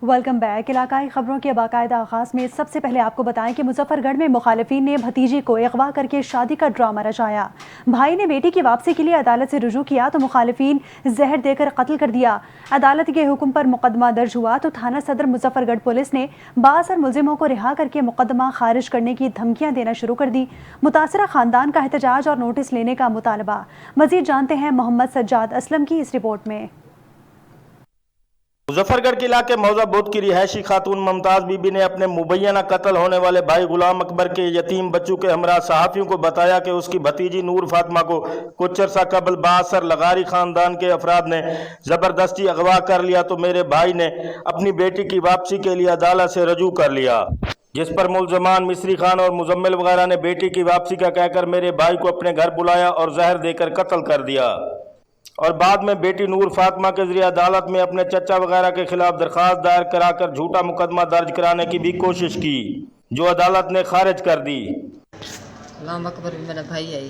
Welcome back. इलाकाई खबरों के बाकायदा आगाज में सबसे पहले आपको बताएं कि मुजफ्फरगढ़ में मुखालिफिन ने भतीजी को अगवा करके शादी का ड्रामा रचाया। भाई ने बेटी की वापसी के लिए अदालत से रुजू किया तो मुखालिफिन जहर देकर कत्ल कर दिया। अदालत के हुक्म पर मुकदमा दर्ज हुआ तो थाना सदर मुजफ्फरगढ़ पुलिस ने बासर मुलजिमों को रिहा करके मुकदमा खारिज करने की धमकियां देना शुरू कर दी। मुतासरा खानदान का एहतजाज और नोटिस लेने का मुतालबा। मजीद जानते हैं मोहम्मद सज्जाद असलम की इस रिपोर्ट में। मुजफ्फरगढ़ के इलाके मौजाबुद की रिहायशी खातून मुमताज बीबी ने अपने मुबैना कत्ल होने वाले भाई गुलाम अकबर के यतीम बच्चों के हमरा सहाफियों को बताया कि उसकी भतीजी नूर फातिमा को कुछ अरसा कबल बासर लगारी खानदान के अफराद ने जबरदस्ती अगवा कर लिया तो मेरे भाई ने अपनी बेटी की वापसी के लिए अदालत से रजू कर लिया, जिस पर मुलजमान मिस्री खान और मुजम्मिल वगैरह ने बेटी की वापसी का कहकर मेरे भाई को अपने घर बुलाया और जहर देकर कत्ल कर दिया और बाद में बेटी नूर फातिमा के जरिए अदालत में अपने चचा वगैरह के खिलाफ दरखास्त दायर कराकर झूठा मुकदमा दर्ज कराने की भी कोशिश की, जो अदालत ने खारिज कर दी। गुलाम अकबर भी मेरा भाई है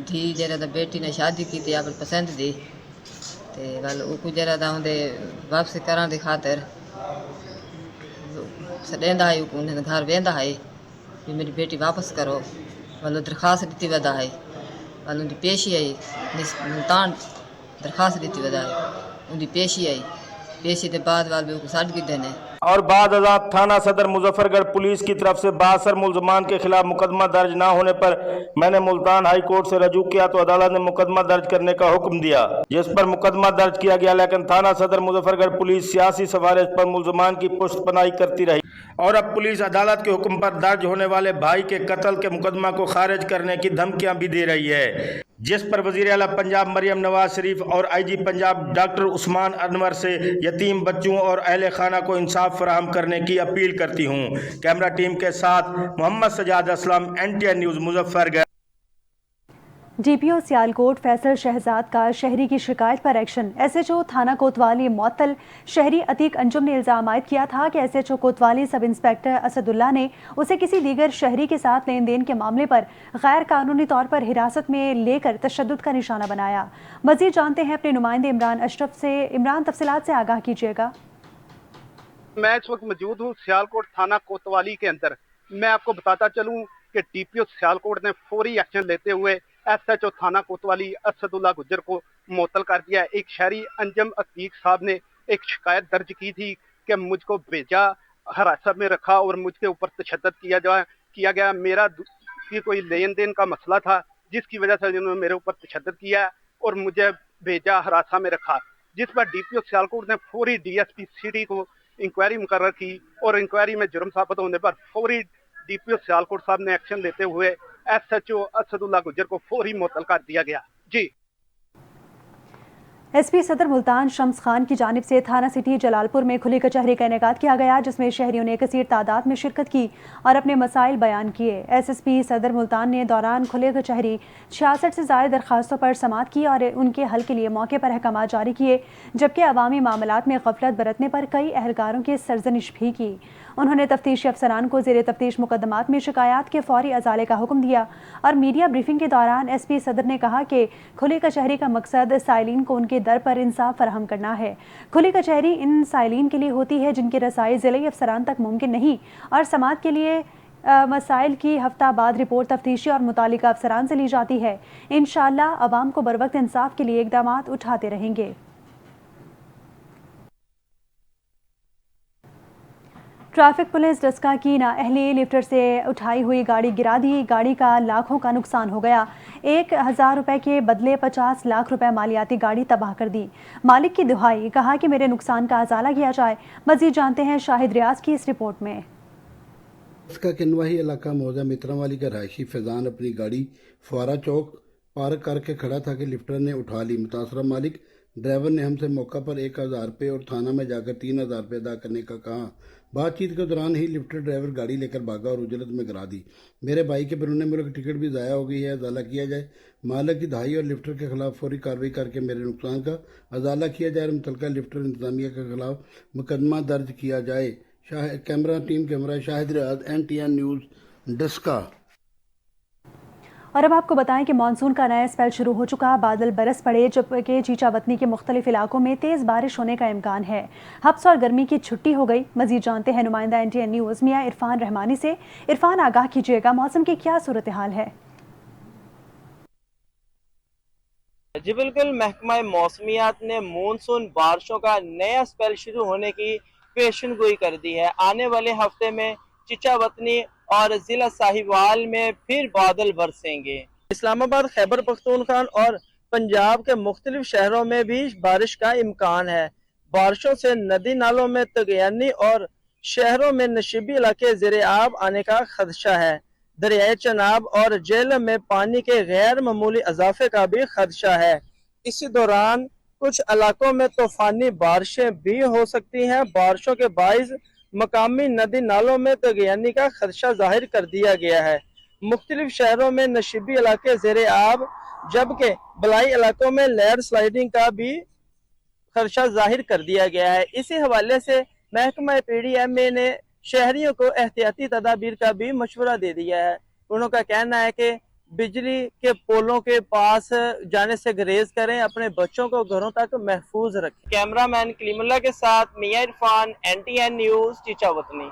धी जरा बेटी ने शादी की थी अपनी पसंद दी ते गल वो जरा उनके वापसी करण की खातिर सॾेंदा है उन्हें घर वेंदा है भी मेरी बेटी वापस करो मतलब दरखास्त दी वदा है उनकी पेशी आई मुल्तान दरखास्त दी वदा है उनकी पेशी आई पेशी के बाद वाल साढ़ की देने और बाद आजाद थाना सदर मुजफ्फरगढ़ पुलिस की तरफ से बासर मुलजमान के खिलाफ मुकदमा दर्ज न होने पर मैंने मुल्तान हाई कोर्ट से रजू किया तो अदालत ने मुकदमा दर्ज करने का हुक्म दिया, जिस पर मुकदमा दर्ज किया गया। लेकिन थाना सदर मुजफ्फरगढ़ पुलिस सियासी सवारिश पर मुलजमान की पुष्टपनाही करती रही और अब पुलिस अदालत के हुक्म पर दर्ज होने वाले भाई के कत्ल के मुकदमा को खारिज करने की धमकियां भी दे रही है, जिस पर वजीर आला पंजाब मरियम नवाज शरीफ और आईजी पंजाब डॉक्टर उस्मान अनवर से यतीम बच्चों और अहले खाना को इंसाफ फराहम करने की अपील करती हूँ। कैमरा टीम के साथ Mohammad Sajjad Aslam, NTN news Muzaffargarh. DPO Sialkot Faisal Shahzad का शहरी की शिकायत पर एक्शन। SHO थाना कोतवाली मुअत्तल। शहरी अतीक अंजुम ने इल्ज़ाम आयद किया था कि SHO कोतवाली सब इंस्पेक्टर असदुल्ला ने उसे किसी दीगर शहरी के साथ लेन देन के मामले पर गैर कानूनी तौर पर हिरासत में लेकर तशद्दुद का निशाना बनाया। मजीद जानते हैं अपने नुमाइंदे इमरान अशरफ से। इमरान, तफसीलात से आगाह कीजिएगा। मैं इस वक्त मौजूद हूँ सियालकोट थाना कोतवाली के अंदर। मैं आपको बताता चलूँ कि DPO सियालकोट ने फौरी एक्शन लेते हुए SHO थाना कोतवाली असदुल्ला गुज्जर को मुअत्तल कर दिया। एक शहरी अंजम अतीक साहब ने एक शिकायत दर्ज की थी कि मुझको भेजा, हिरासत में रखा और मुझके ऊपर तशद्दुद किया गया। मेरा कोई लेन देन का मसला था जिसकी वजह से उन्होंने मेरे ऊपर तशद्दुद किया और मुझे भेजा, हिरासत में रखा, जिस पर DPO सियालकोट ने फौरी DSP सिटी को इंक्वायरी मुकर्रर की और इंक्वायरी में जुर्म साबित होने पर फौरी DPO सियालकोट साहब ने एक्शन लेते हुए SHO असदुल्ला गुज्जर को फौरी मुअत्तल कर दिया गया। जी। SP सदर मुल्तान शम्स खान की जानिब से थाना सिटी जलालपुर में खुली कचहरी का इनेकाद किया गया, जिसमें शहरियों ने कसीर तादाद में शिरकत की और अपने मसाइल बयान किए। SSP सदर मुल्तान ने दौरान खुले कचहरी 66 से ज़ायद दरखास्तों पर समाअत की और उनके हल के लिए मौके पर अहकाम जारी किए, जबकि अवामी मामलात में गफलत बरतने पर कई अहलकारों की सरजनिश भी की। उन्होंने तफ्तीशी अफसरान को ज़ेरे तफ्तीश मुकदमात में शिकायत के फौरी अजाले का हुक्म दिया और मीडिया ब्रीफिंग के दौरान SP सदर ने कहा कि खुली कचहरी का मकसद साइलिन को उनके दर पर इंसाफ फराहम करना है। खुली कचहरी इन साइलिन के लिए होती है जिनकी रसाई ज़िले अफसरान तक मुमकिन नहीं और समाअत के लिए मसाइल की हफ्ता बाद रिपोर्ट तफ्तीशी और मुतालिका अफसरान से ली जाती है। इंशाअल्लाह अवाम को बरवक्त इंसाफ के लिए इक़दाम उठाते रहेंगे। ट्रैफिक पुलिस डस्का की नाअहली लिफ्टर से उठाई हुई गाड़ी गिरा दी। गाड़ी का लाखों का नुकसान हो गया। 1000 रुपए के बदले 50 लाख रुपए मालियाती गाड़ी तबाह कर दी। मालिक की दुहाई, कहा कि मेरे नुकसान का अजाला किया जाए। मजीद जानते हैं शाहिद रियाज की इस रिपोर्ट में। डस्का के नवाही इलाका मौजा मित्रावाली का रहायशी फैजान अपनी गाड़ी फुआरा चौक पार्क करके खड़ा था कि लिफ्टर ने उठा ली। मुतासरा मालिक ड्राइवर ने हमसे मौका पर 1000 रुपये और थाना में जाकर 3000 रुपये अदा करने का कहा। बातचीत के दौरान ही लिफ्टर ड्राइवर गाड़ी लेकर भागा और उजलत में गिरा दी। मेरे भाई के बैरून मुल्क टिकट भी ज़ाया हो गई है, अजाला किया जाए। मालिक की दहाई और लिफ्टर के खिलाफ फौरी कार्रवाई करके मेरे नुकसान का अजाला किया जाए और मुतलका लिफ्टर इंतजामिया के खिलाफ मुकदमा दर्ज किया जाए। कैमरा टीम कैमरा शाहिद रियाज, NTN न्यूज़ डस्का। और अब आपको बताएं कि मानसून का नया स्पेल शुरू हो चुका, बादल बरस पड़े जबकि चीचा वतनी के मुख्तलिफ इलाकों में तेज़ बारिश होने का इम्कान है। हब्स और गर्मी की छुट्टी हो गई। मजीद जानते हैं नुमाइंदा NTN न्यूज़ मियां इरफान रहमानी से। इरफान, आगाह कीजिएगा, मौसम की क्या सूरत हाल है? जी बिल्कुल, महकमा मौसमियात ने मानसून बारिशों का नया स्पेल शुरू होने की पेशन गोई कर दी है। आने वाले हफ्ते में चिचा वतनी और जिला साहिवाल में फिर बादल बरसेंगे। इस्लामाबाद, खैबर पख्तूनख्वा और पंजाब के मुख्तलिफ शहरों में भी बारिश का इम्कान है। बारिशों से नदी नालों में तगयानी और शहरों में नशीबी इलाके ज़ेरे आब आने का खदशा है। दरियाए चनाब और जेहलम में पानी के गैर मामूली इजाफे का भी खदशा है। इसी दौरान कुछ इलाकों में तूफानी बारिशें भी हो सकती हैं। बारिशों के बाइस मकामी नदी नालों में तगयानी का खदशा जाहिर कर दिया गया है। मुख्तलिफ शहरों में नशीबी इलाके ज़ेरे आब, जबकि बलाई इलाकों में लैंड स्लाइडिंग का भी खदशा जाहिर कर दिया गया है। इसी हवाले से महकमा PDMA ने शहरियों को एहतियाती तदाबीर का भी मशवरा दे दिया है। उनका कहना है कि बिजली के पोलों के पास जाने से गुरेज करें, अपने बच्चों को घरों तक महफूज रखें। कैमरामैन कलीमुल्लाह के साथ मियां इरफान, NTN न्यूज़, चीचा वतनी।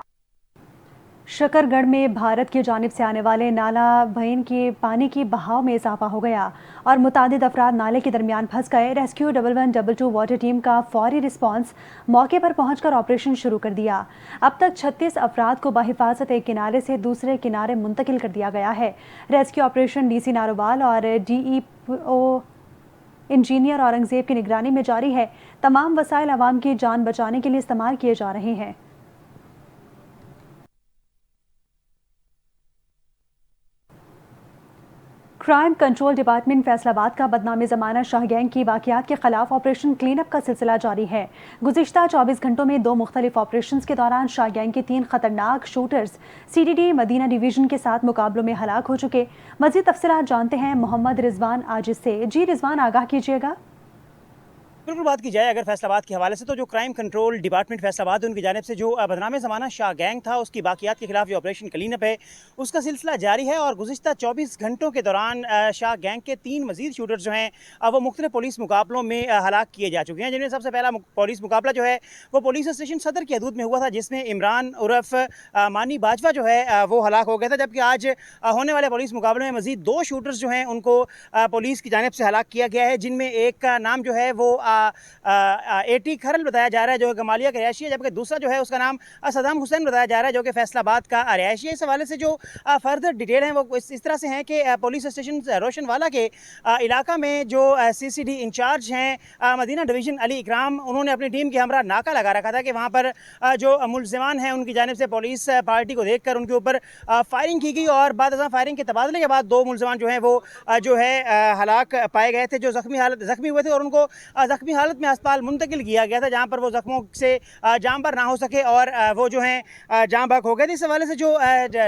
शकरगढ़ में भारत की जानिब से आने वाले नाला भईन के पानी की बहाव में इजाफा हो गया और मुतादिद अफराद नाले के दरमियान फंस गए। रेस्क्यू 1112 वाटर टीम का फौरी रिस्पांस मौके पर पहुंचकर ऑपरेशन शुरू कर दिया। अब तक 36 अफराद को बहिफाजत एक किनारे से दूसरे किनारे मुंतकिल कर दिया गया है। रेस्क्यू ऑपरेशन DC नारोवाल और DEO इंजीनियर औरंगजेब की निगरानी में जारी है। तमाम वसाइल आवाम की जान बचाने के लिए इस्तेमाल किए जा रहे हैं। क्राइम कंट्रोल डिपार्टमेंट फैसलाबाद का बदनामी ज़माना शाह गैंग की वाक़यात के खिलाफ ऑपरेशन क्लीन अप का सिलसिला जारी है। गुज़िश्ता 24 घंटों में 2 मुख्तलिफ ऑपरेशंस के दौरान शाह गैंग के 3 खतरनाक शूटर्स CDD मदीना डिवीज़न के साथ मुकाबलों में हलाक हो चुके। मज़ीद तफसीलात जानते हैं मोहम्मद रिजवान आजिज से। जी रिजवान, आगाह कीजिएगा। बिल्कुल, बात की जाए अगर फैसलाबाद के हवाले से तो जो क्राइम कंट्रोल डिपार्टमेंट फैसलाबाद उनकी जानिब से जो बदनामे ज़माना शाह गैंग था उसकी बाकियात के खिलाफ जो ऑपरेशन क्लीन अप है उसका सिलसिला जारी है। और गुज़िश्ता 24 घंटों के दौरान शाह गैंग के 3 मज़ीद शूटर जो हैं वो मुख्तलिफ पुलिस मुकाबलों में हलाक किए जा चुके हैं, जिनमें सबसे पहला पुलिस मुकाबला जो है वो पुलिस स्टेशन सदर की हदूद में हुआ था, जिसमें इमरान उर्फ मानी बाजवा जो है वो हलाक हो गया था। जबकि आज होने वाले पुलिस मुकाबले में मज़ीद 2 शूटर्स जो हैं उनको पुलिस की जानिब से हलाक किया गया है, जिनमें एक का नाम जो है वो AT खरल बताया जा रहा है जो गमालिया का रिहायशी है, जबकि दूसरा जो है उसका नाम सदाम हुसैन बताया जा रहा है जो कि फैसलाबाद का रिहायशी है। इस हवाले से जो फर्दर डिटेल हैं वो इस तरह से हैं कि पुलिस स्टेशन रोशनवाला के इलाका में जो CCD इंचार्ज हैं मदीना डिवीज़न अली इकराम, उन्होंने अपनी टीम के हमरा नाका लगा रखा था कि वहाँ पर जो मुलजिमान हैं उनकी जानिब से पुलिस पार्टी को देख कर उनके ऊपर फायरिंग की गई और बाद फायरिंग के तबादले के बाद 2 मुलजिमान जो हैं वो जो है हलाक पाए गए थे, जो ज़ख्मी हुए थे और उनको ज़ख्मी हालत में अस्पताल मुंतकिल किया गया था, जहाँ पर वो जख्मों से जान पर ना हो सके और वो जो हैं जान बहक हो गए थे। इस हवाले से जो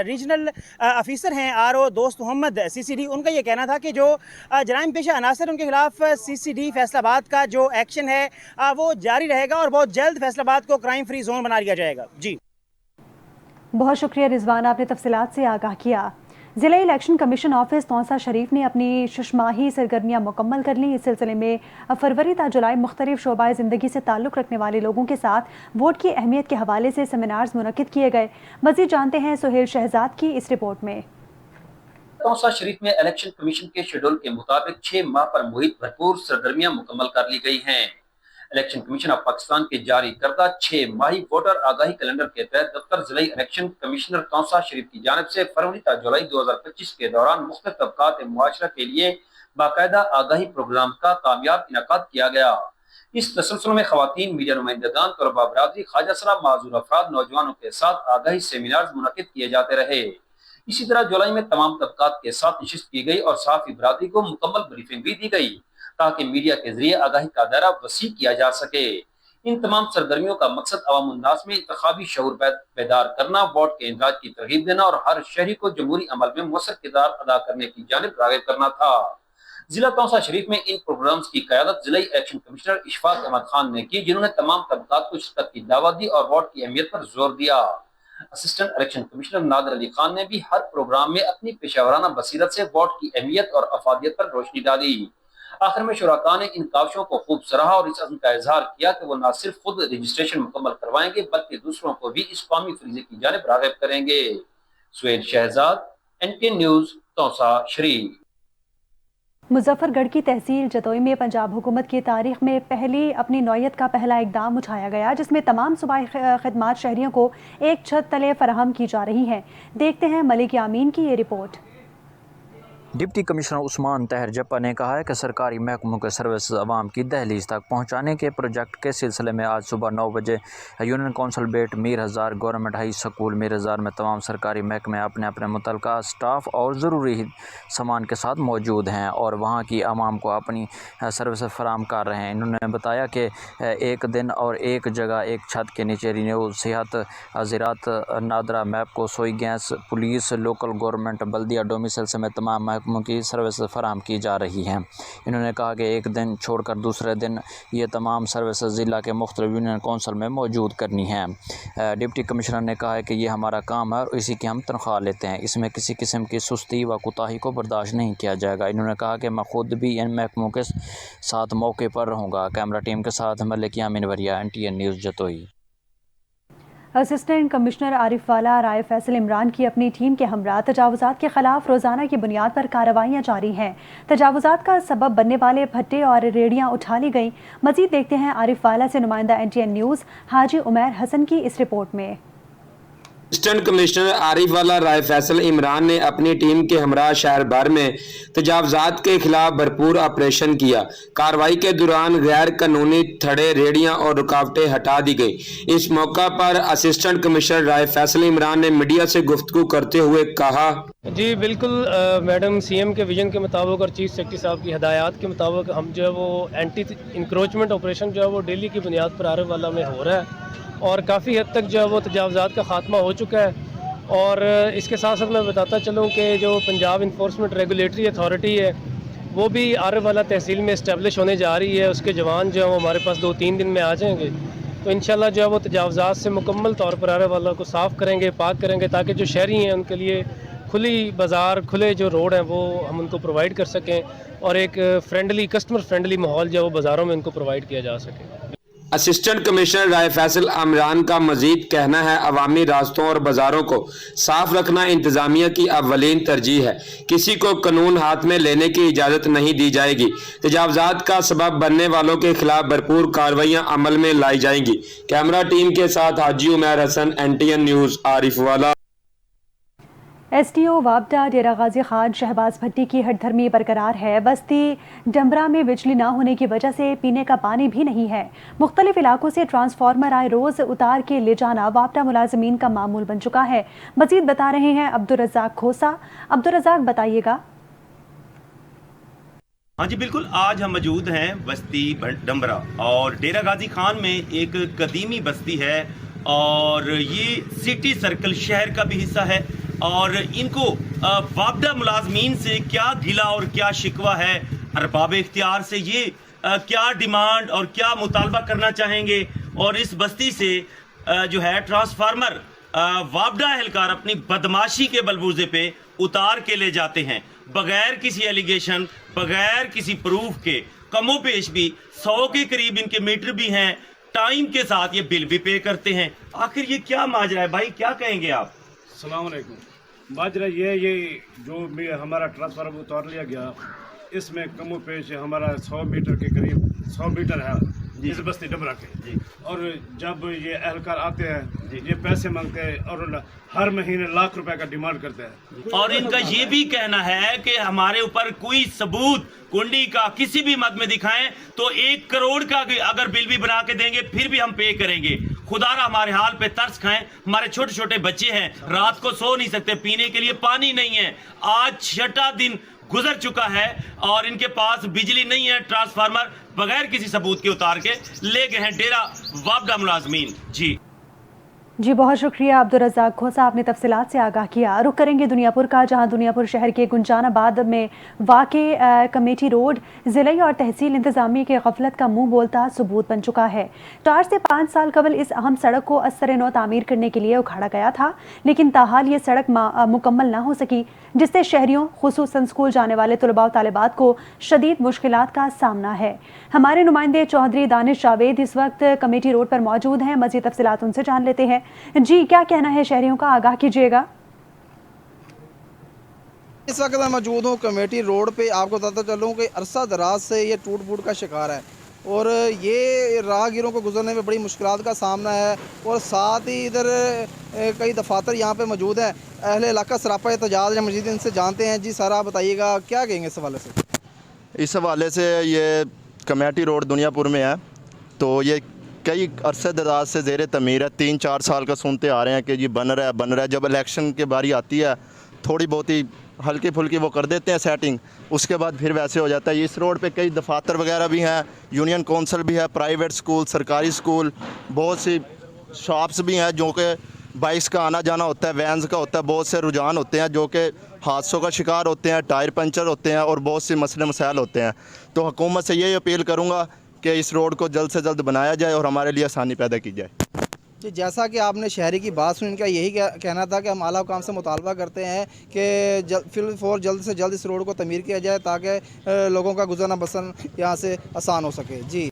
रीजनल अफीसर हैं RO दोस्त मोहम्मद CCD, उनका ये कहना था कि जो जराइम पेशा अनासर उनके खिलाफ CCD फैसलाबाद का जो एक्शन है वो जारी रहेगा और बहुत जल्द फैसलाबाद को क्राइम फ्री जोन बना दिया जाएगा। जी बहुत शुक्रिया रिजवान, आपने तफसीलात से आगाह किया। ज़िला इलेक्शन कमीशन ऑफिस तौसा शरीफ ने अपनी शुशमाही सरगर्मियाँ मुकम्मल कर लीं। इस सिलसिले में फरवरी ता जुलाई मुख्तलिफ शोबाए ज़िंदगी से ताल्लुक़ रखने वाले लोगों के साथ वोट की अहमियत के हवाले से सेमिनार्स मुनक्किद किए गए। मज़ीद जानते हैं सुहेल शहजाद की इस रिपोर्ट में। तौसा शरीफ में इलेक्शन कमीशन के शेड्यूल के मुताबिक 6 माह पर मुहित भरपूर सरगर्मियां मुकम्मल कर ली गई हैं। इलेक्शन कमीशन ऑफ पाकिस्तान के जारी करदा 6 माही वोटर आगाही कैलेंडर के तहत दफ्तर जिला इलेक्शन कमिश्नर तौसा शरीफ की जानिब से फरवरी ता जुलाई 2025 के दौरान मुख्तलिफ तबकात मुआशरा के लिए बाकायदा आगाही प्रोग्राम का कामयाब इनेकाद किया गया। इस तसलसल में खवातीन, मीडिया नुमाइंदगान, तलबा बरादरी, ख्वाजा सरा माजूर अफराद, नौजवानों के साथ आगाही सेमिनार मुनक्किद किए जाते रहे। इसी तरह जुलाई में तमाम तबकात के साथ नशिस्त की गई और सहाफ़ी बरादरी को मुकम्मल ब्रीफिंग भी दी गई ताकि मीडिया के जरिए आगाही का दायरा वसी किया जा सके। इन तमाम सरगर्मियों का मकसद अवाम उन्नास में इंतखाबी शऊर बेदार करना, वोट के इंदराज की तरगीब देना और हर शहरी को जमहूरी अमल में मुअस्सर किरदार अदा करने की जानिब राग़िब करना था। जिला तौसा शरीफ में इन प्रोग्राम्स की क़यादत जिला इलेक्शन कमिश्नर इशफाक अहमद खान ने की, जिन्होंने तमाम तबकात को शिरकत की दावत दी और वोट की अहमियत पर जोर दिया। اسسٹنٹ الیکشن کمشنر نادر علی خان نے بھی ہر پروگرام میں اپنی پیشہ ورانہ بصیرت سے ووٹ کی اہمیت اور افادیت پر روشنی ڈالی۔ آخر میں شرکاء نے ان کاوشوں کو خوب سراہا اور اس عزم کا اظہار کیا کہ وہ نہ صرف خود رجسٹریشن مکمل کروائیں گے بلکہ دوسروں کو بھی اس قومی فریضے کی جانب راغب کریں گے۔ سہیل شہزاد، NTN نیوز، توسا شریف۔ مظفر گڑھ کی تحصیل جتوئی میں پنجاب حکومت کی تاریخ میں اپنی نوعیت کا پہلا اقدام اٹھایا گیا، جس میں تمام صوبائی خدمات شہریوں کو ایک چھت تلے فراہم کی جا رہی ہیں۔ دیکھتے ہیں ملک یامین کی یہ رپورٹ۔ ڈپٹی کمشنر عثمان طاہر جپا نے کہا ہے کہ سرکاری محکموں کے سروسز عوام کی دہلیز تک پہنچانے کے پروجیکٹ کے سلسلے میں آج صبح 9 بجے یونین کونسل بیٹ میر ہزار گورنمنٹ ہائی سکول میر ہزار میں تمام سرکاری محکمے اپنے متعلقہ سٹاف اور ضروری سامان کے ساتھ موجود ہیں اور وہاں کی عوام کو اپنی سروسز فراہم کر رہے ہیں۔ انہوں نے بتایا کہ ایک دن اور ایک جگہ ایک چھت کے نیچے رینیو، صحت، زراعت، نادرا، میپکو، سوئی گیس، پولیس، لوکل گورنمنٹ، بلدیہ ڈومیسل سمیت تمام محکموں کی سروسز فراہم کی جا رہی ہیں۔ انہوں نے کہا کہ ایک دن چھوڑ کر دوسرے دن یہ تمام سروسز ضلع کے مختلف یونین کونسل میں موجود کرنی ہیں۔ ڈپٹی کمشنر نے کہا ہے کہ یہ ہمارا کام ہے اور اسی کی ہم تنخواہ لیتے ہیں، اس میں کسی قسم کی سستی و کوتاہی کو برداشت نہیں کیا جائے گا۔ انہوں نے کہا کہ میں خود بھی ان محکموں کے ساتھ موقع پر رہوں گا۔ کیمرہ ٹیم کے ساتھ Malik Yamin Warya, NTN news Jatoi. Assistant commissioner Arifwala Rai Faisal Imran کی اپنی ٹیم کے ہمراہ تجاوزات کے خلاف روزانہ کی بنیاد پر کارروائیاں جاری ہیں۔ تجاوزات کا سبب بننے والے بھٹے اور ریڑیاں اٹھا لی گئیں۔ مزید دیکھتے ہیں عارف والا سے نمائندہ NTN نیوز حاجی عمیر حسن کی اس رپورٹ میں۔ Assistant commissioner Arifwala Rai Faisal Imran نے اپنی ٹیم کے ہمراہ شہر بھر میں تجاوزات کے خلاف بھرپور آپریشن کیا۔ کارروائی کے دوران غیر قانونی تھڑے، ریڑیاں اور رکاوٹیں ہٹا دی گئی۔ اس موقع پر اسسٹنٹ کمشنر رائے فیصل عمران نے میڈیا سے گفتگو کرتے ہوئے کہا، جی بالکل میڈم CM کے ویژن کے مطابق اور چیف سیکرٹری صاحب کی ہدایات کے مطابق ہم جو ہے وہ اینٹی انکروچمنٹ آپریشن جو ہے وہ ڈیلی کی بنیاد پر عارف والا میں ہو رہا ہے اور کافی حد تک جو ہے وہ تجاوزات کا خاتمہ ہو چکا ہے۔ اور اس کے ساتھ ساتھ میں بتاتا چلوں کہ جو پنجاب انفورسمنٹ ریگولیٹری اتھارٹی ہے وہ بھی عارف والا تحصیل میں اسٹیبلش ہونے جا رہی ہے۔ اس کے جوان جو ہیں وہ ہمارے پاس 2-3 دن میں آ جائیں گے، تو انشاءاللہ جو ہے وہ تجاوزات سے مکمل طور پر عارف والا کو صاف کریں گے، پاک کریں گے، تاکہ جو شہری ہیں ان کے لیے کھلی بازار، کھلے جو روڈ ہیں وہ ہم ان کو پرووائڈ کر سکیں اور ایک فرینڈلی، کسٹمر فرینڈلی ماحول جو ہے وہ بازاروں میں ان کو پرووائڈ کیا جا سکے۔ اسسٹنٹ کمشنر رائے فیصل عمران کا مزید کہنا ہے، عوامی راستوں اور بازاروں کو صاف رکھنا انتظامیہ کی اولین ترجیح ہے۔ کسی کو قانون ہاتھ میں لینے کی اجازت نہیں دی جائے گی۔ تجاوزات کا سبب بننے والوں کے خلاف بھرپور کارروائیاں عمل میں لائی جائیں گی۔ کیمرہ ٹیم کے ساتھ حاجی عمیر حسن، NTN نیوز، عارف والا۔ SDO وابڈا ڈیرہ غازی خان شہباز بھٹی کی ہٹ دھرمی برقرار ہے۔ بستی ڈمبرا میں بجلی نہ ہونے کی وجہ سے پینے کا پانی بھی نہیں ہے۔ مختلف علاقوں سے ٹرانسفارمر آئے روز اتار کے لے جانا وابڈا ملازمین کا معمول بن چکا ہے۔ مزید بتا رہے ہیں عبدالرزاق کھوسا۔ عبدالرزاق بتائیے گا۔ ہاں جی بالکل، آج ہم موجود ہیں بستی ڈمبرا اور ڈیرہ غازی خان میں ایک قدیمی بستی ہے اور یہ سٹی سرکل شہر کا بھی حصہ ہے اور ان کو وابڈا ملازمین سے کیا گلہ اور کیا شکوہ ہے، ارباب اختیار سے یہ کیا ڈیمانڈ اور کیا مطالبہ کرنا چاہیں گے، اور اس بستی سے جو ہے ٹرانسفارمر وابڈا اہلکار اپنی بدماشی کے بلبوزے پہ اتار کے لے جاتے ہیں بغیر کسی ایلیگیشن، بغیر کسی پروف کے۔ کم و بیش بھی 100 کے قریب ان کے میٹر بھی ہیں، ٹائم کے ساتھ یہ بل بھی پے کرتے ہیں۔ آخر یہ کیا ماجرا ہے بھائی، کیا کہیں گے آپ؟ السلام علیکم۔ ماجرا یہ جو بھی ہمارا ٹرانسفارمر اتار لیا گیا، اس میں کم و پیش ہمارا 100 میٹر کے قریب 100 میٹر ہے اس بستی ڈمرا کے، اور جب یہ اہلکار آتے ہیں یہ پیسے مانگتے ہیں اور ہر مہینے لاکھ روپے کا ڈیمانڈ کرتے ہیں۔ اور ان کا یہ بھی کہنا ہے کہ ہمارے اوپر کوئی ثبوت کنڈی کا کسی بھی مد میں دکھائیں تو 1 کروڑ کا اگر بل بھی بنا کے دیں گے پھر بھی ہم پے کریں گے۔ خدا را ہمارے حال پہ ترس کھائیں، ہمارے چھوٹے چھوٹے بچے ہیں، رات کو سو نہیں سکتے، پینے کے لیے پانی نہیں ہے۔ آج 6واں دن گزر چکا ہے اور ان کے پاس بجلی نہیں ہے، ٹرانسفارمر بغیر کسی ثبوت کے اتار کے لے گئے ہیں ڈیرہ وابڈا ملازمین۔ جی जी बहुत शुक्रिया अब्दुल रज़ाक खोसा, आपने तफसीलात से आगाह किया। रुख करेंगे दुनियापुर का, जहां दुनियापुर शहर के गुंजानाबाद में वाक़े कमेटी रोड ज़िले और तहसील इंतज़ामिया की गफलत का मुंह बोलता सबूत बन चुका है। 4 से 5 साल कबल इस अहम सड़क को असर नौ तामीर करने के लिए उखाड़ा गया था, लेकिन ताहाल ये सड़क मुकम्मल ना हो सकी, जिससे शहरियों खुसूसन स्कूल जाने वाले तलबा और तालिबात को शदीद मुश्किलात का सामना है। हमारे नुमाइंदे चौधरी दानिश जावेद इस वक्त कमेटी रोड पर मौजूद हैं, मज़ीद तफसीलात उनसे जान लेते हैं। जी क्या कहना है शहरियों का, आगाह कीजिएगा। इस वक्त मैं मौजूद हूँ कमेटी रोड पे। आपको बताता चलूँ कि अरसा दराज से ये टूट फूट का शिकार है और ये राहगीरों को गुजरने में बड़ी मुश्किलात का सामना है। और साथ ही इधर कई दफातर यहाँ पे मौजूद हैं। अहले इलाका सरापा एहतजाज है, मजीद इनसे जानते हैं। जी सर आप बताइएगा क्या कहेंगे इस हवाले से? इस हवाले से ये कमेटी रोड दुनियापुर में है, तो ये कई अरसे दराज से ज़ेर तमीर है। 3-4 साल का सुनते आ रहे हैं कि ये बन रहा है। जब इलेक्शन के बारी आती है थोड़ी बहुत ही हल्की फुल्की वो कर देते हैं सेटिंग, उसके बाद फिर वैसे हो जाता है। इस रोड पे कई दफातर वगैरह भी हैं, यूनियन कौंसल भी है, प्राइवेट स्कूल, सरकारी स्कूल, बहुत सी शॉप्स भी हैं जो कि बाइक्स का आना जाना होता है, वैन्स का होता है, बहुत से रुझान होते हैं जो कि हादसों का शिकार होते हैं, टायर पंचर होते हैं और बहुत सी मसले मसाइल होते हैं। तो हुकूमत से यही अपील करूँगा कि इस रोड को जल्द से जल्द बनाया जाए और हमारे लिए आसानी पैदा की जाए। जी जैसा कि आपने शहरी की बात सुनी, इनका यही कहना था कि हम आला हुकाम से मुतालबा करते हैं कि जल्द से जल्द इस रोड को तमीर किया जाए ताकि लोगों का गुजरना बसर यहाँ से आसान हो सके। जी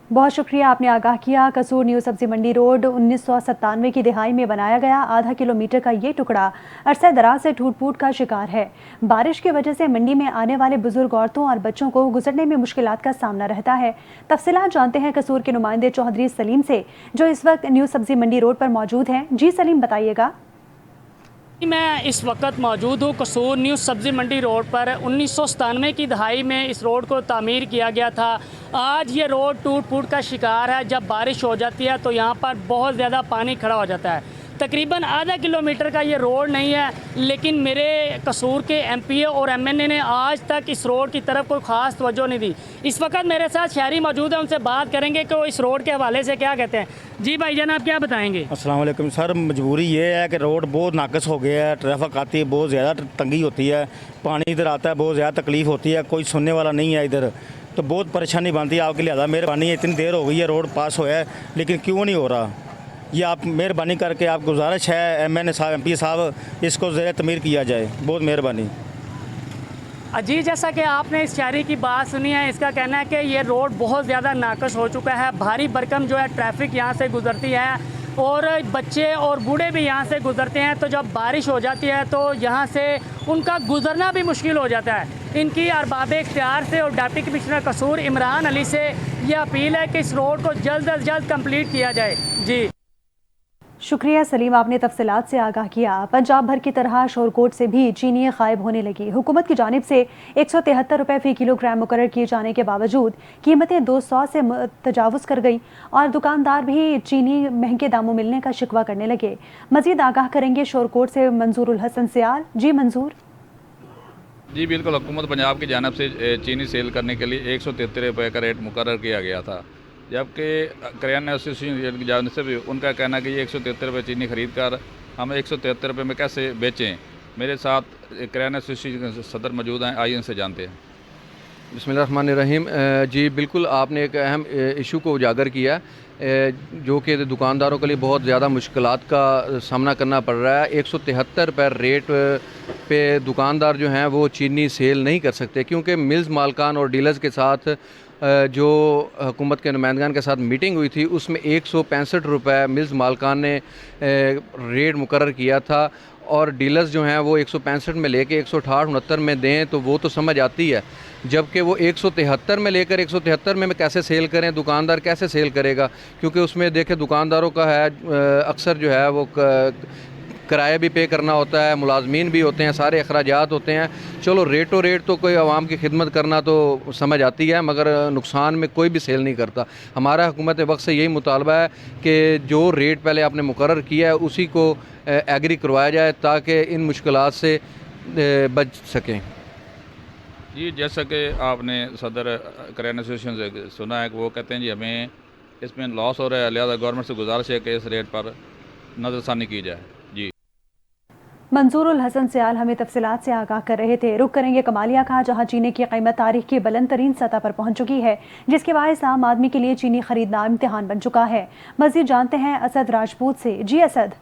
बहुत शुक्रिया, आपने आगाह किया। कसूर न्यू सब्जी मंडी रोड 1997 की दिहाई में बनाया गया आधा किलोमीटर का ये टुकड़ा अरसे दराज से टूट फूट का शिकार है। बारिश की वजह से मंडी में आने वाले बुजुर्ग औरतों और बच्चों को गुजरने में मुश्किलात का सामना रहता है। तफसीलात जानते हैं कसूर के नुमाइंदे चौधरी सलीम से, जो इस वक्त न्यू सब्जी मंडी रोड पर मौजूद हैं। जी सलीम बताइएगा। मैं इस वक्त मौजूद हूँ कसूर न्यू सब्ज़ी मंडी रोड पर। 1997 की दहाई में इस रोड को तामीर किया गया था। आज ये रोड टूट फूट का शिकार है। जब बारिश हो जाती है तो यहाँ पर बहुत ज़्यादा पानी खड़ा हो जाता है। तकरीबन आधा किलोमीटर का ये रोड नहीं है, लेकिन मेरे कसूर के एमपीए और एमएनए ने आज तक इस रोड की तरफ कोई ख़ास तवज्जो नहीं दी। इस वक्त मेरे साथ शहरी मौजूद हैं, उनसे बात करेंगे कि वो इस रोड के हवाले से क्या कहते हैं। जी भाईजान आप क्या बताएंगे? अस्सलाम वालेकुम सर, मजबूरी ये है कि रोड बहुत नाकस हो गया है, ट्रैफिक आती है, बहुत ज़्यादा तंगी होती है, पानी इधर आता है, बहुत ज़्यादा तकलीफ़ होती है, कोई सुनने वाला नहीं है इधर, तो बहुत परेशानी बनती है। आपके लिहाजा मेहरबानी है, इतनी देर हो गई है रोड पास होया है लेकिन क्यों नहीं हो रहा, ये आप मेहरबानी करके आप गुजारिश है एमएनए साहब एमपी साहब इसको ज़रा तमीर किया जाए, बहुत मेहरबानी। जी जैसा कि आपने इस शहरी की बात सुनी है, इसका कहना है कि ये रोड बहुत ज़्यादा नाकस हो चुका है। भारी भरकम जो है ट्रैफिक यहाँ से गुजरती है और बच्चे और बूढ़े भी यहाँ से गुजरते हैं। तो जब बारिश हो जाती है तो यहाँ से उनका गुजरना भी मुश्किल हो जाता है। इनकी अरबाब इख्तियार से और डिप्टी कमिश्नर कसूर इमरान अली से ये अपील है कि इस रोड को जल्द अज जल्द कंप्लीट किया जाए। जी शुक्रिया सलीम, आपने तफसीलात से आगाह किया। पंजाब भर की तरह शोरकोट से भी चीनी गायब होने लगी। हुकूमत की जानिब से 173 रुपये फ़ी किलोग्राम मुकर्रर किए जाने के बावजूद कीमतें 200 से तजावुज़ कर गई और दुकानदार भी चीनी महंगे दामों मिलने का शिकवा करने लगे। मज़ीद आगाह करेंगे शोरकोट से मंजूरुल हसन सियाल। जी मंजूर। जी बिल्कुल, हुकूमत पंजाब की जानिब से चीनी सेल करने के लिए 173 रुपये का रेट मुकर्रर किया गया था, जबकि करियाना एसोसिएशन की जानिब से भी उनका कहना है कि ये 173 रुपये चीनी ख़रीद कर हम 173 रुपये में कैसे बेचें। मेरे साथ करियाना एसोसिएशन के सदर मौजूद हैं, आइए उनसे जानते हैं। बिस्मिल्लाहिर्रहमानिर्रहीम। जी बिल्कुल, आपने एक अहम इशू को उजागर किया जो कि दुकानदारों के लिए बहुत ज़्यादा मुश्किलात का सामना करना पड़ रहा है। 173 रुपये रेट पे दुकानदार जो हैं वो चीनी सेल नहीं कर सकते, क्योंकि मिल्स मालकान और डीलर्स के साथ जो हुकूमत के नुमाइंदगान के साथ मीटिंग हुई थी उसमें 165 रुपये मिल्स मालकान ने रेट मुकर्रर किया था और डीलर्स जो हैं वो 165 में लेके 168-69 में दें तो वो तो समझ आती है, जबकि वो 173 में लेकर 173 में कैसे सेल करें, दुकानदार कैसे सेल करेगा, क्योंकि उसमें देखें दुकानदारों का है अक्सर जो है वो किराया भी पे करना होता है, मुलाजमीन भी होते हैं, सारे अखराजात होते हैं। चलो रेटो रेट तो कोई आवाम की खिदमत करना तो समझ आती है, मगर नुकसान में कोई भी सेल नहीं करता। हमारा हुकूमत वक्त से यही मुतालबा है कि जो रेट पहले आपने मुकर्रर किया है उसी को एग्री करवाया जाए ताकि इन मुश्किलात से बच सकें। जी जैसा कि आपने सदर करियाना एसोसिएशन से सुना है कि वो कहते हैं जी हमें इसमें लॉस हो रहा है, लिहाजा गवर्नमेंट से गुजारिश है कि इस रेट पर नज़रसानी की जाए। जी। मंजूरुल हसन सियाल हमें तफसीलात से आगाह कर रहे थे। रुक करेंगे कमालिया का, जहां चीनी की कीमत तारीख की बुलंद तरीन सतह पर पहुंच चुकी है, जिसके बायस आम आदमी के लिए चीनी खरीदना इम्तिहान बन चुका है। मजीद जानते हैं असद राजपूत से। जी असद।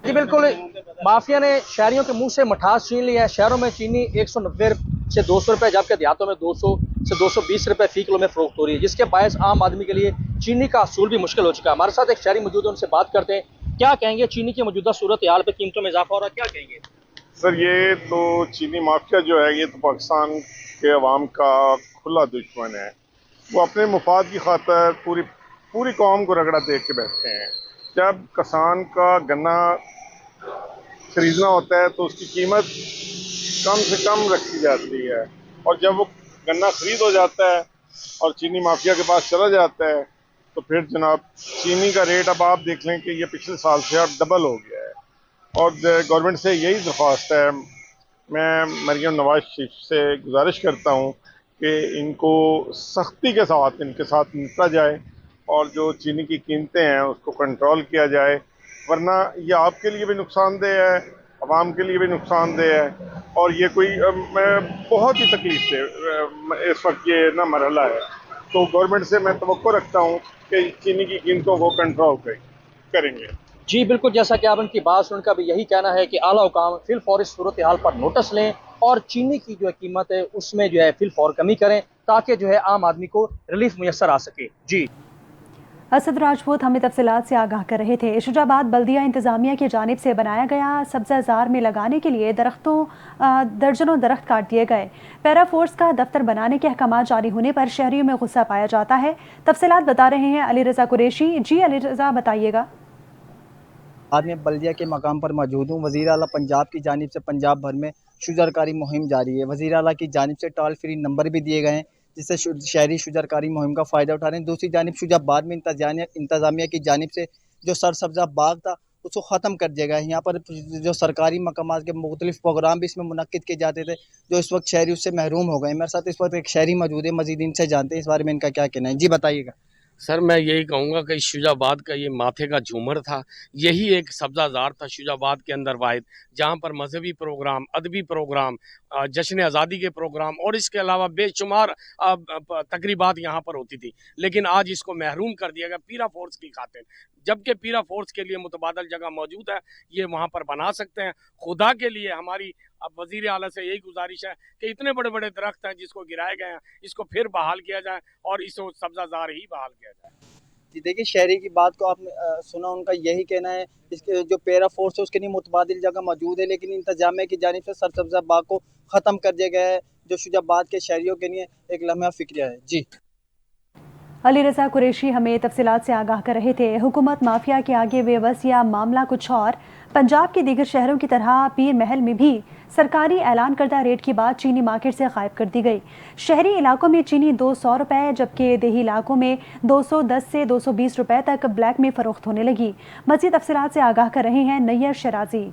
जी बिल्कुल, माफिया ने शहरियों के मुंह से मिठास छीन लिया है। शहरों में चीनी 190 से 200 रुपए, जबकि देहातों में 200 से 220 रुपए फी किलो में फरोख्त हो रही है, जिसके बायस आम आदमी के लिए चीनी का असूल भी मुश्किल हो चुका है। हमारे साथ एक शहरी मौजूद है, उनसे बात करते हैं। क्या कहेंगे चीनी की मौजूदा सूरत हाल पे, कीमतों में इजाफा हो रहा है, क्या कहेंगे? सर ये तो चीनी माफिया जो है, ये तो पाकिस्तान के अवाम का खुला दुश्मन है। वो अपने मुफाद की खातिर पूरी कौम को रगड़ा देख के बैठते हैं। जब किसान का गन्ना खरीदना होता है तो उसकी कीमत कम से कम रखी जाती है, और जब वो गन्ना खरीद हो जाता है और चीनी माफिया के पास चला जाता है तो फिर जनाब चीनी का रेट अब आप देख लें कि ये पिछले साल से अब डबल हो गया है। और गवर्नमेंट से यही दरख्वास्त है, मैं मरीम नवाज शरीफ से गुजारिश करता हूँ कि इनको सख्ती के साथ इनके साथ निपटा जाए और जो चीनी की कीमतें हैं उसको कंट्रोल किया जाए, वरना ये आपके लिए भी नुकसानदेह है, आवाम के लिए भी नुकसानदेह है। और ये कोई बहुत ही तकलीफ से इस वक्त ये ना मरहला है, तो गवर्नमेंट से मैं तवक्को रखता हूँ कि चीनी की कीमतों को कंट्रोल करेंगे। जी बिल्कुल, जैसा कि आप उनकी बात सुनकर भी यही कहना है कि आला हुकाम फिल फौर इस सूरत हाल पर नोटिस लें और चीनी की जो है कीमत है उसमें जो है फिल फौर कमी करें, ताकि जो है आम आदमी को रिलीफ मुयस्सर आ सके। जी। असद राजपूत हमें तफसीलात से आगाह कर रहे थे। शुजाबाद बल्दिया इंतजामिया की जानिब से बनाया गया सब्ज़ाजार में लगाने के लिए दर्जनों दरख्त काट दिए गए। पैरा फोर्स का दफ्तर बनाने के अहकाम जारी होने पर शहरियों में गुस्सा पाया जाता है। तफसीलात बता रहे हैं अली रज़ा कुरैशी। जी अली रज़ा, बताइएगा। आज मैं बल्दिया के मकाम पर मौजूद हूँ। वज़ीर आला पंजाब की जानिब से पंजाब भर में शुजरकारी मुहिम जारी है। वज़ीर आला की जानिब से टोल फ्री नंबर भी दिए गए हैं, जिससे शहरी शुजरकारी मुहिम का फ़ायदा उठा रहे हैं। दूसरी जानिब शुजाबाद में इंतज़ामिया की जानिब से जो सरसब्ज़ा बाग था उसको ख़त्म कर दिया गया है। यहाँ पर जो सरकारी मकामात के मुख्तलिफ प्रोग्राम भी इसमें मुनक्किद किए जाते थे, जो इस वक्त शहरी उससे महरूम हो गए। मेरे साथ इस वक्त एक शहरी मौजूद है, मज़ीद इनसे जानते हैं इस बारे में इनका क्या कहना है। जी बताइएगा। सर मैं यही कहूँगा कि शुजाबाद का ये माथे का झूमर था, यही एक सब्ज़ाजार था शुजाबाद के अंदर वाहिद, जहाँ पर मजहबी प्रोग्राम, अदबी प्रोग्राम, जश्न आज़ादी के प्रोग्राम और इसके अलावा बेशुमार तकरीबात यहाँ पर होती थी। लेकिन आज इसको महरूम कर दिया गया पीरा फोर्स की खातिर, जबकि पीरा फोर्स के लिए मुतबादल जगह मौजूद है, ये वहाँ पर बना सकते हैं। खुदा के लिए हमारी अब वज़ीर आला से यही गुजारिश है कि इतने बड़े बड़े दरख्त हैं जिसको गिराए गए हैं, इसको फिर बहाल किया जाए और इसको सब्ज़ाजार ही बहाल किया जाए। जी देखिए, शहरी की बात को आपने सुना, उनका यही कहना है इसके जो पैरा फोर्स है उसके लिए मुतबादिल जगह मौजूद है, लेकिन इंतजामिया की जानिब से सरसब्ज़ा बाग को ख़त्म कर दिया गया है, जो शुजाबाद के शहरियों के लिए एक लम्हा फ़िक्र है। जी। अली रज़ा कुरैशी हमें तफसीलात से आगाह कर रहे थे। हुकूमत माफिया के आगे बेबस या मामला कुछ और। पंजाब के दीगर शहरों की तरह पीर महल में भी सरकारी ऐलान करदा रेट की बात चीनी मार्केट से गायब कर दी गई। शहरी इलाकों में चीनी 200 रुपये, जबकि देही इलाकों में 210 से 220 रुपये तक ब्लैक में फरोख्त होने लगी। मज़ीद तफसीलात से आगाह कर रहे हैं नैयर शराजी।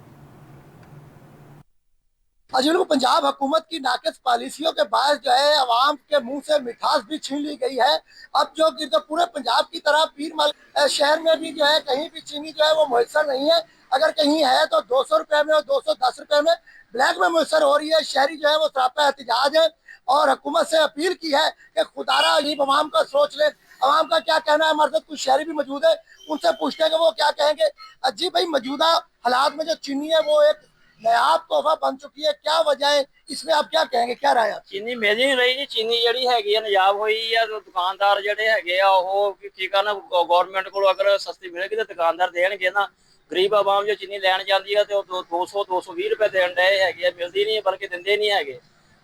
अजल को पंजाब हुकूमत की नाकिस पॉलिसियों के बाद जो है अवाम के मुंह से मिठास भी छीन ली गई है। अब जो पूरे पंजाब की तरह पीर महल शहर में भी जो है कहीं भी चीनी जो है वो मुयसर नहीं है। अगर कहीं है तो 200 रुपये में और 210 रुपये में ब्लैक में मुयसर हो रही है। शहरी जो है वो सरापा एहतजाज है और हुकूमत से अपील की है कि खुदारा गरीब अवाम का सोच ले। अवाम का क्या कहना है, हमारे साथ कुछ शहरी भी मौजूद है, उनसे पूछते हैं कि वो क्या कहेंगे। जी भाई, मौजूदा हालात में जो चीनी है वो एक नायाब तोहफा बन चुकी है, क्या वजह है, इसमें आप क्या कहेंगे, क्या राय है? चीनी मिल नहीं रही जी। चीनी ਜਿਹੜੀ ਹੈਗੀ ਆ ਨਜਾਬ ਹੋਈ ਆ, ਦੁਕਾਨਦਾਰ ਜਿਹੜੇ ਹੈਗੇ ਆ ਉਹ ਕੀ ਕਰਨਾ, ਗਵਰਨਮੈਂਟ ਕੋਲ ਅਗਰ ਸਸਤੀ ਮਿਲੇਗੀ ਤਾਂ ਦੁਕਾਨਦਾਰ ਦੇਣਗੇ ਨਾ। ਗਰੀਬ ਆਵਾਮ ਜੋ ਚੀਨੀ ਲੈਣ ਜਾਂਦੀ ਆ ਤੇ ਉਹ 200 220 ਰੁਪਏ ਦੇਣ ਡਏ ਹੈਗੇ ਆ, ਮਿਲਦੀ ਨਹੀਂ ਬਲਕਿ ਦਿੰਦੇ ਨਹੀਂ ਹੈਗੇ।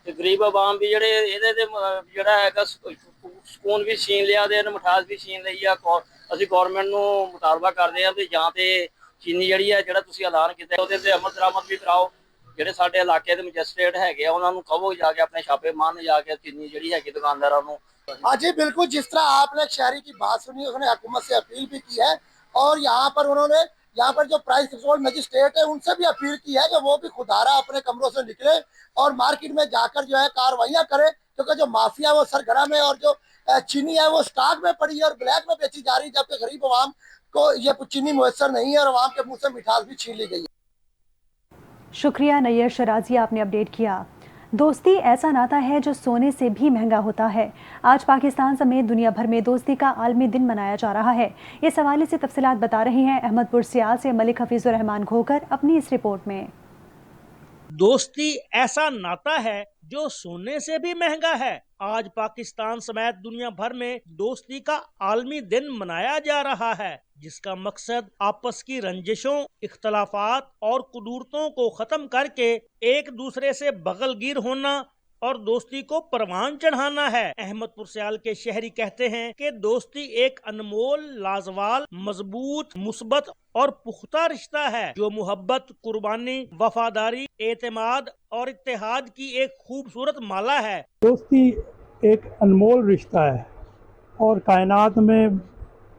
ਤੇ ਗਰੀਬ ਆਵਾਮ ਵੀ ਜਿਹੜੇ ਇਹਦੇ ਤੇ ਜਿਹੜਾ ਹੈਗਾ ਸਕੂਨ ਵੀ ਛੀਨ ਲਿਆ ਤੇ ਮਿਠਾਸ ਵੀ ਛੀਨ ਲਈ ਆ। ਅਸੀਂ ਗਵਰਨਮੈਂਟ ਨੂੰ ਮੁਤਾਲਬਾ ਕਰਦੇ ਆ ਵੀ ਜਾਂ ਤੇ ਚੀਨੀ ਜਿਹੜੀ ਹੈ ਜਿਹੜਾ ਤੁਸੀਂ ਐਲਾਨ ਕੀਤਾ ਉਹਦੇ ਤੇ ਅਮਲ ਦਰਾਮਦ ਵੀ ਕਰਾਓ। ਜਿਹੜੇ ਸਾਡੇ ਇਲਾਕੇ ਦੇ ਮੈਜਿਸਟ੍ਰੇਟ ਹੈਗੇ ਆ ਉਹਨਾਂ ਨੂੰ ਕਹੋ ਜਾ ਕੇ ਆਪਣੇ ਛਾਪੇ ਮਾਰਨ ਜਾ ਕੇ ਚੀਨੀ ਜਿਹੜੀ ਹੈਗੀ ਦੁਕਾनदारों ਨੂੰ। हाँ जी बिल्कुल, जिस तरह आपने शहरी की बात सुनी, उसने हुकूमत से अपील भी की है और यहाँ पर उन्होंने यहाँ पर जो प्राइस कंट्रोल मजिस्ट्रेट है उनसे भी अपील की है कि वो भी खुदारा अपने कमरों से निकले और मार्केट में जाकर जो है कार्रवाइयाँ करे, क्योंकि जो माफिया वो सरगर्म है और जो चीनी है वो स्टॉक में पड़ी है और ब्लैक में बेची जा रही है, जबकि गरीब अवाम को ये चीनी मुयसर नहीं है और आवाम के मुंह से मिठास भी छीन ली गई है। शुक्रिया नैयर शराजी, आपने अपडेट किया। दोस्ती ऐसा नाता है जो सोने से भी महंगा होता है। आज पाकिस्तान समेत दुनिया भर में दोस्ती का आलमी दिन मनाया जा रहा है। इस हवाले से तफसीलात बता रहे हैं अहमदपुर सियाल से मलिक हफीजुर रहमान खोकर अपनी इस रिपोर्ट में। दोस्ती ऐसा नाता है जो सोने से भी महंगा है। आज पाकिस्तान समेत दुनिया भर में दोस्ती का आलमी दिन मनाया जा रहा है, जिसका मकसद आपस की रंजिशों, इख्तलाफात और कुदूरतों को खत्म करके एक दूसरे से बगलगीर होना और दोस्ती को परवान चढ़ाना है। अहमदपुर सियाल के शहरी कहते हैं कि दोस्ती एक अनमोल, लाजवाल, मजबूत, मुस्बत और पुख्ता रिश्ता है जो मोहब्बत, कुर्बानी, वफादारी, एतमाद और इत्तेहाद की एक खूबसूरत माला है। दोस्ती एक अनमोल रिश्ता है और कायनात में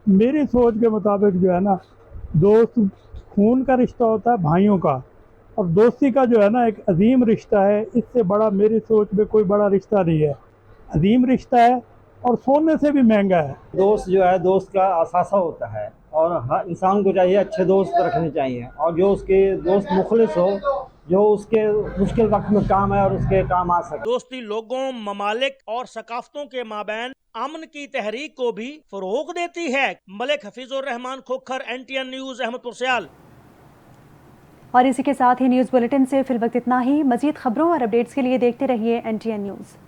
मेरी सोच के मुताबिक जो है ना, दोस्त खून का रिश्ता होता है, भाइयों का, और दोस्ती का जो है ना एक अजीम रिश्ता है। इससे बड़ा मेरी सोच में कोई बड़ा रिश्ता नहीं है। अजीम रिश्ता है और सोने से भी महंगा है। दोस्त जो है दोस्त का असासा होता है और हर इंसान को चाहिए अच्छे दोस्त रखने चाहिए और जो उसके दोस्त मुखलिस हो, जो उसके मुश्किल वक्त में काम है और उसके काम आ सके। दोस्ती लोगों, ममालिक और सकाफतों के माबैन अमन की तहरीक को भी फरोग देती है। मलिक हफीजुर रहमान खोखर, NTN न्यूज़, अहमदपुर सियाल। और इसी के साथ ही न्यूज़ बुलेटिन से फिल वक्त इतना ही। मजीद खबरों और अपडेट्स के लिए देखते रहिए NTN न्यूज़।